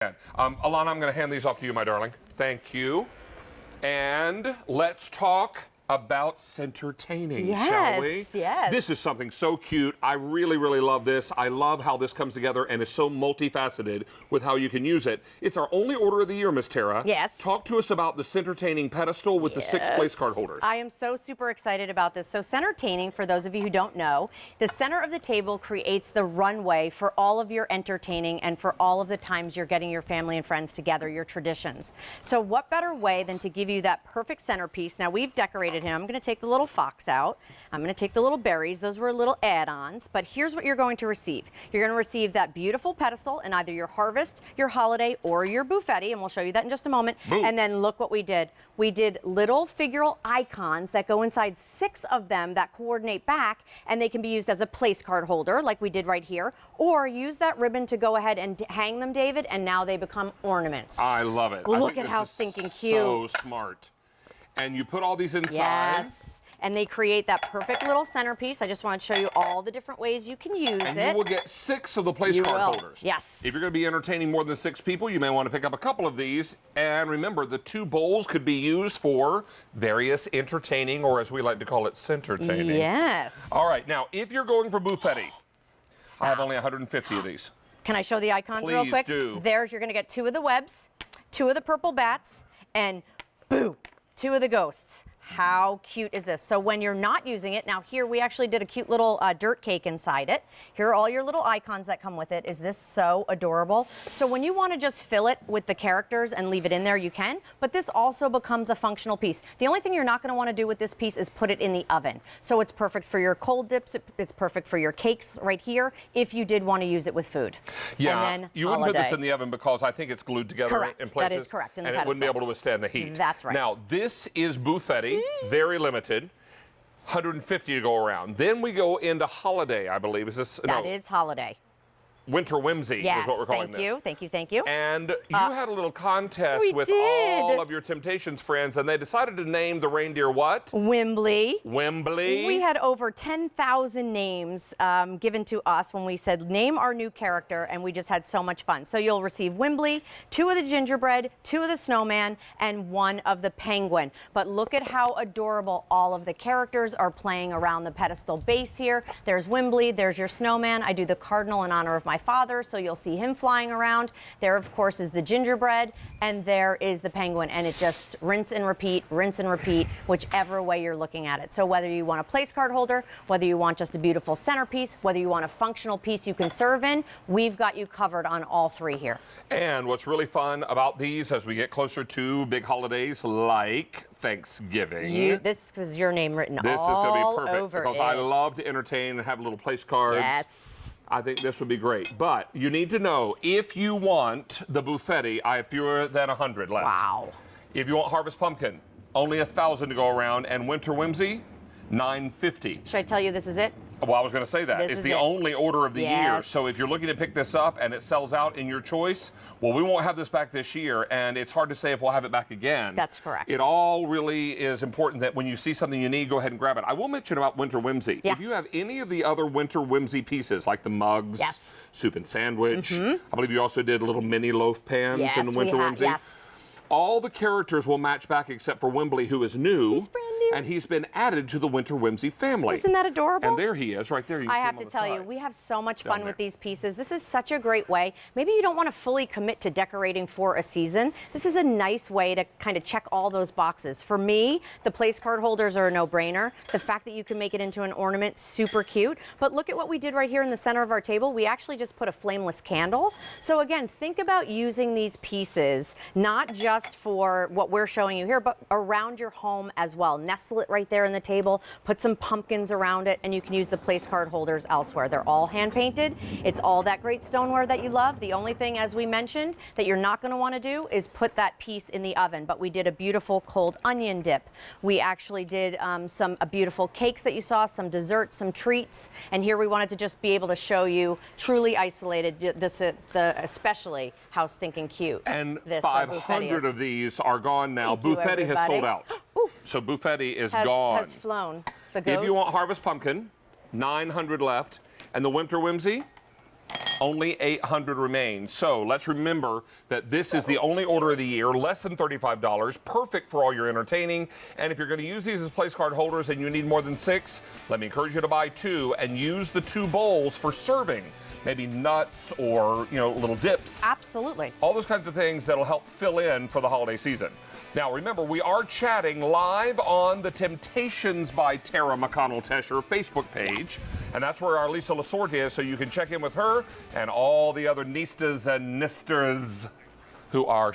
Alana, I'm going to hand these off to you, my darling. Thank you. And let's talk about Centertaining, shall we? Yes. This is something so cute. I really, really love this. I love how this comes together and is so multifaceted with how you can use it. It's our only order of the year, Miss Tara. Yes. Talk to us about the Centertaining pedestal with the 6 place card holders. I am so super excited about this. So Centertaining, for those of you who don't know, the center of the table creates the runway for all of your entertaining and for all of the times you're getting your family and friends together, your traditions. So what better way than to give you that perfect centerpiece? Now we've decorated him. I'm going to take the little fox out. I'm going to take the little berries. Those were little add-ons, but here's what you're going to receive. You're going to receive that beautiful pedestal in either your harvest, your holiday, or your buffetti, and we'll show you that in just a moment. Boom. And then look what we did. We did little figural icons that go inside 6 of them that coordinate back, and they can be used as a place card holder like we did right here, or use that ribbon to go ahead and hang them, David, and now they become ornaments. I love it. Look at how stinking cute. So smart. And you put all these inside. Yes. And they create that perfect little centerpiece. I just want to show you all the different ways you can use it. And you will get 6 of the place card holders. Yes. If you're going to be entertaining more than 6 people, you may want to pick up a couple of these. And remember, the 2 bowls could be used for various entertaining, or as we like to call it, centertaining. Yes. All right. Now, if you're going for buffetti, I have only 150 of these. Can I show the icons real quick? Please do. There's, you're going to get 2 of the webs, 2 of the purple bats, and boo, 2 of the ghosts. How cute is this? So when you're not using it, now here we actually did a cute little dirt cake inside it. Here are all your little icons that come with it. Is this so adorable? So when you want to just fill it with the characters and leave it in there, you can, but this also becomes a functional piece. The only thing you're not going to want to do with this piece is put it in the oven. So it's perfect for your cold dips. It's perfect for your cakes right here if you did want to use it with food. Yeah, and then you wouldn't put this in the oven because I think it's glued together correct. in places. That is correct. In the and it wouldn't be able to withstand the heat. That's right. Now, this is buffetti. Very limited, 150 to go around. Then we go into holiday, I believe. Is this? That is holiday. Winter Whimsy is what we're calling this. Thank you, thank you. And you had a little contest with all of your Temptations friends, and they decided to name the reindeer what? Wimbley. Wimbley. We had over 10,000 names given to us when we said name our new character, and we just had so much fun. So you'll receive Wimbley, 2 of the gingerbread, 2 of the snowman, and 1 of the penguin. But look at how adorable all of the characters are playing around the pedestal base here. There's Wimbley, there's your snowman. I do the cardinal in honor of my father, so you'll see him flying around. There, of course, is the gingerbread, and there is the penguin, and it just rinse and repeat, whichever way you're looking at it. So whether you want a place card holder, whether you want just a beautiful centerpiece, whether you want a functional piece you can serve in, we've got you covered on all 3 here. And what's really fun about these as we get closer to big holidays like Thanksgiving. This is your name written all over it. This is going to be perfect because I love to entertain and have little place cards. Yes. I think this would be great. But you need to know, if you want the buffetti, I have fewer than 100 left. Wow. If you want Harvest Pumpkin, only 1,000 to go around. And Winter Whimsy, 950. Should I tell you this is it? Well, I was going to say that. This It's is the it. only order of the year. Yes. So if you're looking to pick this up and it sells out in your choice, well, we won't have this back this year, and it's hard to say if we'll have it back again. That's correct. It all really is important that when you see something you need, go ahead and grab it. I will mention about Winter Whimsy. Yeah. If you have any of the other Winter Whimsy pieces, like the mugs, yes. soup and sandwich, I believe you also did little mini loaf pans in the Winter Whimsy. Yes. All the characters will match back except for Wimbley, who is new. He's brand new. And he's been added to the Winter Whimsy family. Isn't that adorable? And there he is, right there. You I see have him on to the tell you, side. we have so much fun with these pieces. This is such a great way. Maybe you don't want to fully commit to decorating for a season. This is a nice way to kind of check all those boxes. For me, the place card holders are a no-brainer. The fact that you can make it into an ornament, super cute. But look at what we did right here in the center of our table. We actually just put a flameless candle. So again, think about using these pieces, not just for what we're showing you here, but around your home as well. Nestle it right there in the table, put some pumpkins around it, and you can use the place card holders elsewhere. They're all hand painted. It's all that great stoneware that you love. The only thing, as we mentioned, that you're not going to want to do is put that piece in the oven. But we did a beautiful cold onion dip. We actually did some beautiful cakes that you saw, some desserts, some treats, and here we wanted to just be able to show you truly isolated this, especially how stinking cute. And this 500 of these are gone now. Thank you, Buffetti has sold out. Ooh. So Buffetti is gone. Has flown. The If ghost. you want Harvest Pumpkin, 900 left. And the Winter Whimsy, Only 800 remain. So let's remember that this is the only order of the year, less than $35, perfect for all your entertaining. And if you're going to use these as place card holders and you need more than 6, let me encourage you to buy 2 and use the 2 bowls for serving. Maybe nuts or, little dips. Absolutely. All those kinds of things that'll help fill in for the holiday season. Now, remember, we are chatting live on the Temp-tations by Tara McConnell-Tesher Facebook page. Yes. And that's where our Lisa Lasorte is, so you can check in with her and all the other niestas and nisters who are